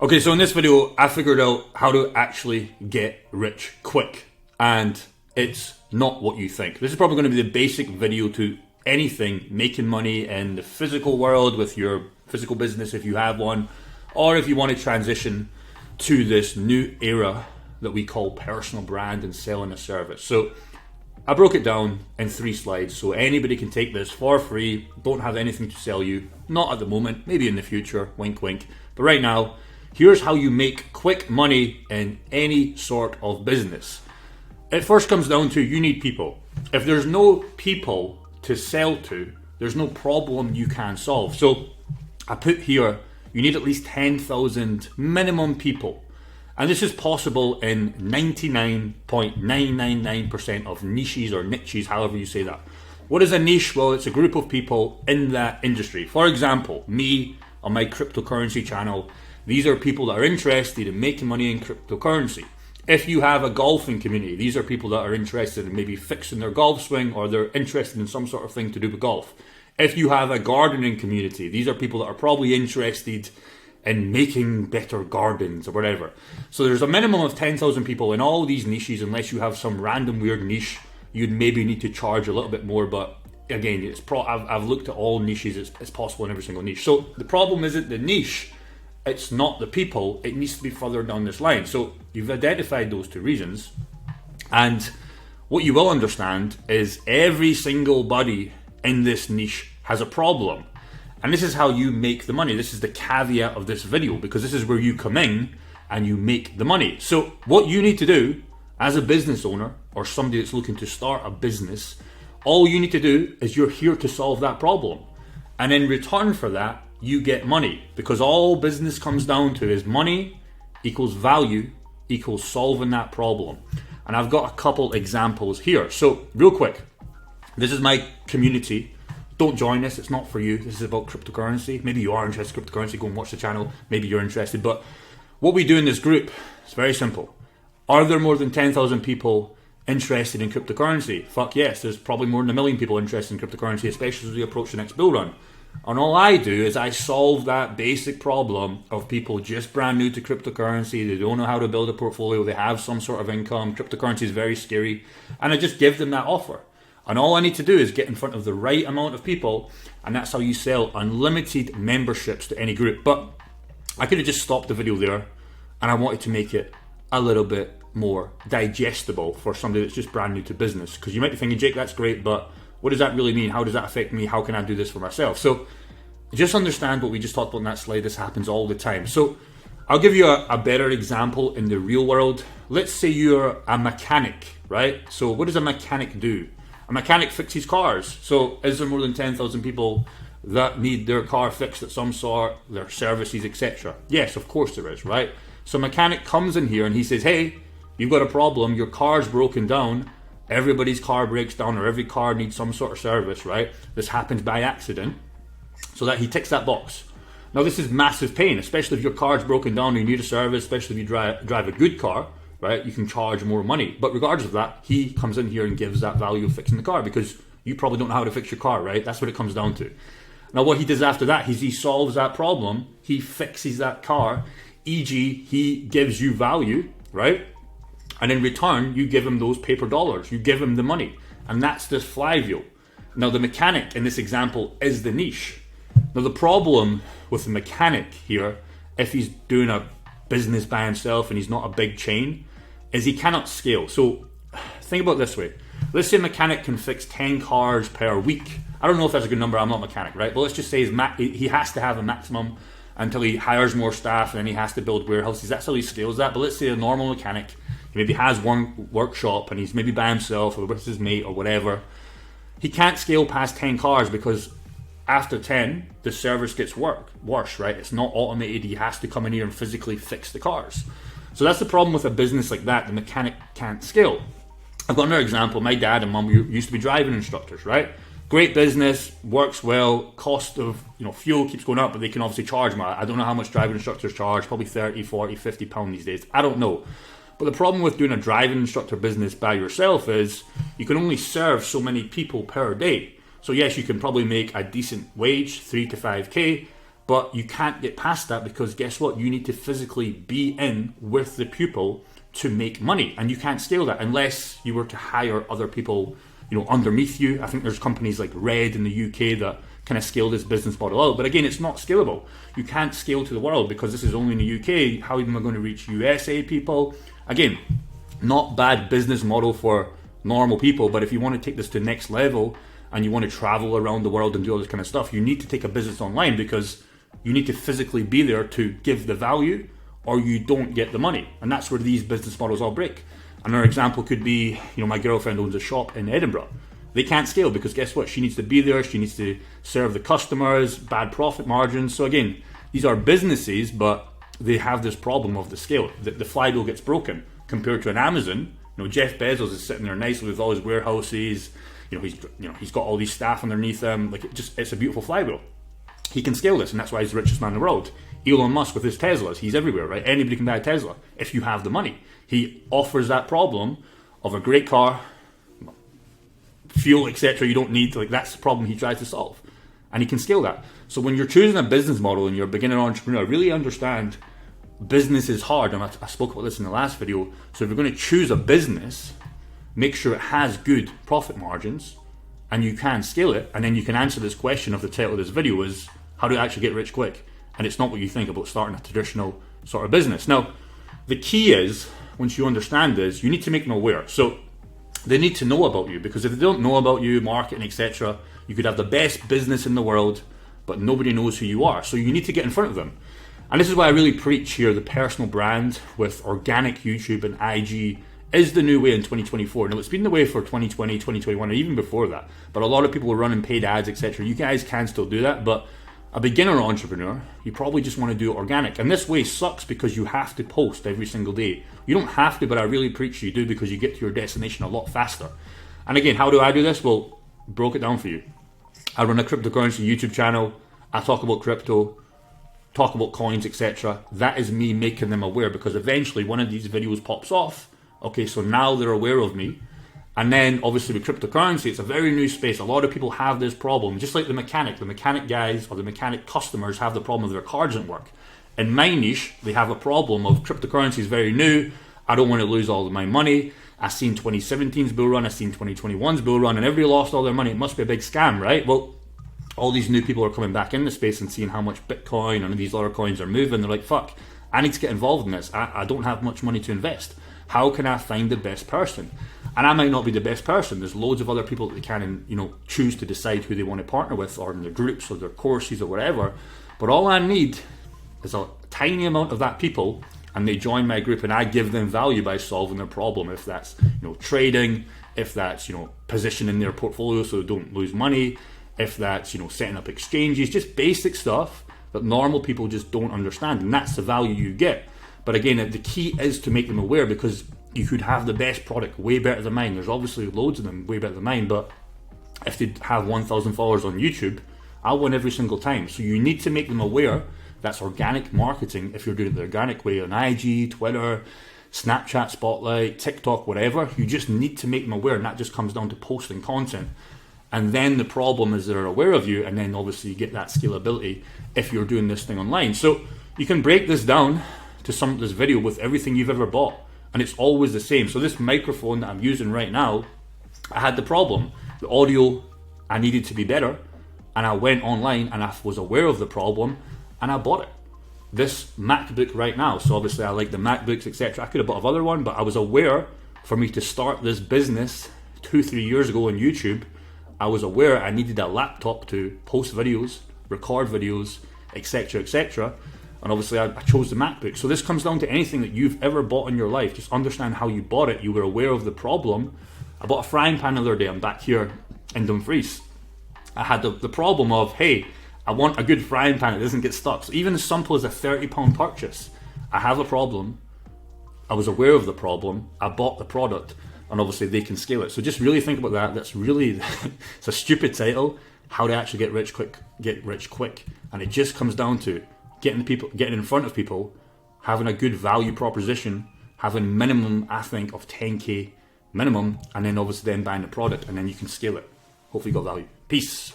Okay, so in this video, I figured out how to actually get rich quick. And it's not what you think. This is probably going to be the basic video to anything making money in the physical world with your physical business if you have one, or if you want to transition to this new era that we call personal brand and selling a service. So I broke it down in 3 slides so anybody can take this for free, don't have anything to sell you, not at the moment, maybe in the future, wink wink. But right now, here's how you make quick money in any sort of business. It first comes down to you need people. If there's no people to sell to, there's no problem you can solve. So I put here, you need at least 10,000 minimum people. And this is possible in 99.999% of niches or niches, however you say that. What is a niche? Well, it's a group of people in that industry. For example, me on my cryptocurrency channel, these are people that are interested in making money in cryptocurrency. If you have a golfing community, these are people that are interested in maybe fixing their golf swing, or they're interested in some sort of thing to do with golf. If you have a gardening community, these are people that are probably interested in making better gardens or whatever. So there's a minimum of 10,000 people in all these niches, unless you have some random weird niche, you'd maybe need to charge a little bit more. But again, I've looked at all niches, it's possible in every single niche. So the problem isn't the niche, it's not the people, it needs to be further down this line. So you've identified those 2 reasons, and what you will understand is every single body in this niche has a problem. And this is how you make the money. This is the caveat of this video, because this is where you come in and you make the money. So what you need to do as a business owner or somebody that's looking to start a business, all you need to do is you're here to solve that problem. And in return for that, you get money, because all business comes down to is money equals value equals solving that problem. And I've got a couple examples here. So real quick, this is my community. Don't join this, it's not for you. This is about cryptocurrency. Maybe you are interested in cryptocurrency, go and watch the channel. Maybe you're interested. But what we do in this group is very simple. Are there more than 10,000 people interested in cryptocurrency? Fuck yes, there's probably more than 1 million people interested in cryptocurrency, especially as we approach the next bull run. And all I do is I solve that basic problem of people just brand new to cryptocurrency. They don't know how to build a portfolio. They have some sort of income. Cryptocurrency is very scary. And I just give them that offer. And all I need to do is get in front of the right amount of people, and that's how you sell unlimited memberships to any group. But I could have just stopped the video there, and I wanted to make it a little bit more digestible for somebody that's just brand new to business. Because you might be thinking, Jake, that's great, but what does that really mean? How does that affect me? How can I do this for myself? So just understand what we just talked about in that slide. This happens all the time. So I'll give you a better example in the real world. Let's say you're a mechanic, right? So what does a mechanic do? A mechanic fixes cars. So is there more than 10,000 people that need their car fixed at some sort, their services, etc.? Yes, of course there is, right? So a mechanic comes in here and he says, hey, you've got a problem, your car's broken down. Everybody's car breaks down, or every car needs some sort of service, right? This happens by accident. So that he ticks that box. Now this is massive pain, especially if your car's broken down and you need a service, especially if you drive a good car, right? You can charge more money. But regardless of that, he comes in here and gives that value of fixing the car, because you probably don't know how to fix your car, right? That's what it comes down to. Now what he does after that is he solves that problem. He fixes that car, e.g. he gives you value, right? And in return, you give him those paper dollars. You give him the money. And that's this flywheel. Now the mechanic in this example is the niche. Now the problem with the mechanic here, if he's doing a business by himself and he's not a big chain, is he cannot scale. So think about it this way. Let's say a mechanic can fix 10 cars per week. I don't know if that's a good number, I'm not a mechanic, right? But let's just say he has to have a maximum until he hires more staff, and then he has to build warehouses. That's how he scales that. But let's say a normal mechanic, he maybe has one workshop and he's maybe by himself or with his mate or whatever. He can't scale past 10 cars, because after 10, the service gets worse, right? It's not automated. He has to come in here and physically fix the cars. So that's the problem with a business like that. The mechanic can't scale. I've got another example. My dad and mum used to be driving instructors, right? Great business, works well, cost of fuel keeps going up, but they can obviously charge more. I don't know how much driving instructors charge, probably 30, 40, 50 pounds these days. I don't know. But the problem with doing a driving instructor business by yourself is you can only serve so many people per day. So yes, you can probably make a decent wage, 3 to 5k, But you can't get past that because guess what? You need to physically be in with the pupil to make money, and you can't scale that unless you were to hire other people, underneath you. I think there's companies like Red in the UK that kind of scale this business model out. But again, it's not scalable. You can't scale to the world because this is only in the UK. How am I going to reach USA people? Again, not bad business model for normal people, but if you want to take this to the next level and you want to travel around the world and do all this kind of stuff, you need to take a business online because you need to physically be there to give the value or you don't get the money. And that's where these business models all break. Another example could be, my girlfriend owns a shop in Edinburgh. They can't scale because guess what? She needs to be there. She needs to serve the customers, bad profit margins. So again, these are businesses, but they have this problem of the scale. The flywheel gets broken compared to an Amazon. Jeff Bezos is sitting there nicely with all his warehouses. He's got all these staff underneath him. It's a beautiful flywheel. He can scale this, and that's why he's the richest man in the world. Elon Musk with his Teslas, he's everywhere, right? Anybody can buy a Tesla if you have the money. He offers that problem of a great car, fuel, etc. You don't need, that's the problem he tries to solve. And he can scale that. So when you're choosing a business model and you're a beginner entrepreneur, really understand business is hard. And I spoke about this in the last video. So if you're going to choose a business, make sure it has good profit margins and you can scale it. And then you can answer this question of the title of this video is, how do I actually get rich quick? And it's not what you think about starting a traditional sort of business. Now, the key is, once you understand this, you need to make them aware. So they need to know about you, because if they don't know about you, marketing, etc., you could have the best business in the world, but nobody knows who you are. So you need to get in front of them. And this is why I really preach here, the personal brand with organic YouTube and IG is the new way in 2024. Now, it's been the way for 2020, 2021, and even before that. But a lot of people were running paid ads, etc. You guys can still do that, but a beginner entrepreneur, you probably just want to do it organic. And this way sucks because you have to post every single day. You don't have to, but I really preach you do, because you get to your destination a lot faster. And again, how do I do this? Well, broke it down for you. I run a cryptocurrency YouTube channel. I talk about crypto, talk about coins, etc. That is me making them aware, because eventually one of these videos pops off. Okay, so now they're aware of me. And then obviously with cryptocurrency, it's a very new space. A lot of people have this problem, just like the mechanic guys or the mechanic customers have the problem of their cards don't work. In my niche, they have a problem of cryptocurrency is very new. I don't want to lose all of my money. I've seen 2017's bull run, I've seen 2021's bull run, and everybody lost all their money. It must be a big scam, right? Well, all these new people are coming back in the space and seeing how much Bitcoin and these other coins are moving. They're like, fuck, I need to get involved in this. I don't have much money to invest. How can I find the best person? And I might not be the best person. There's loads of other people that they can, choose to decide who they want to partner with, or in their groups or their courses or whatever. But all I need is a tiny amount of that people, and they join my group, and I give them value by solving their problem. If that's, trading, if that's, positioning their portfolio so they don't lose money, if that's, setting up exchanges, just basic stuff that normal people just don't understand. And that's the value you get. But again, the key is to make them aware, because you could have the best product, way better than mine. There's obviously loads of them way better than mine, but if they have 1,000 followers on YouTube, I'll win every single time. So you need to make them aware. That's organic marketing if you're doing it the organic way on IG, Twitter, Snapchat, Spotlight, TikTok, whatever. You just need to make them aware, and that just comes down to posting content. And then the problem is they're aware of you, and then obviously you get that scalability if you're doing this thing online. So you can break this down to this video with everything you've ever bought, and it's always the same. So this microphone that I'm using right now, I had the problem. The audio, I needed to be better, and I went online and I was aware of the problem, and I bought it. This MacBook right now, so obviously I like the MacBooks, etc. I could have bought another one, but I was aware for me to start this business 2-3 years ago on YouTube, I was aware I needed a laptop to post videos, record videos, etc., etc. And obviously I chose the MacBook. So this comes down to anything that you've ever bought in your life. Just understand how you bought it. You were aware of the problem. I bought a frying pan the other day. I'm back here in Dumfries. I had the problem of, hey, I want a good frying pan. It doesn't get stuck. So even as simple as a £30 purchase, I have a problem. I was aware of the problem. I bought the product, and obviously they can scale it. So just really think about that. That's really, it's a stupid title, how to actually get rich quick. And it just comes down to getting in front of people, having a good value proposition, having minimum, I think, of 10K minimum, and then obviously then buying the product, and then you can scale it. Hopefully you got value. Peace.